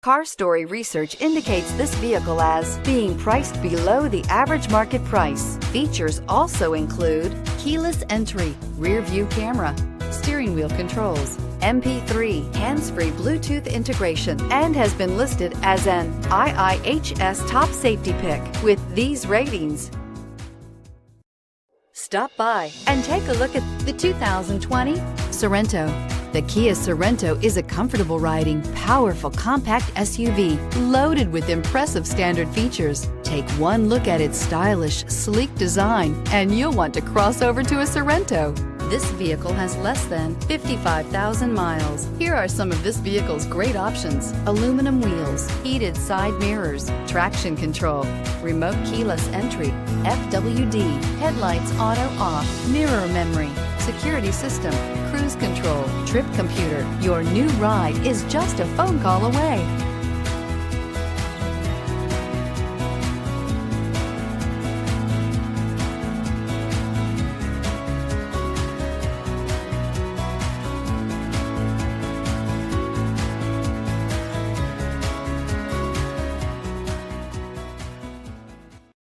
Car Story research indicates this vehicle as being priced below the average market price. Features also include keyless entry, rear view camera, steering wheel controls, MP3, hands-free Bluetooth integration, and has been listed as an IIHS top safety pick with these ratings. Stop by and take a look at the 2020 Sorento. The Kia Sorento is a comfortable riding, powerful compact SUV loaded with impressive standard features. Take one look at its stylish, sleek design and you'll want to cross over to a Sorento. This vehicle has less than 55,000 miles. Here are some of this vehicle's great options: aluminum wheels, heated side mirrors, traction control, remote keyless entry, FWD, headlights auto off, mirror memory, security system, cruise control, trip computer. Your new ride is just a phone call away.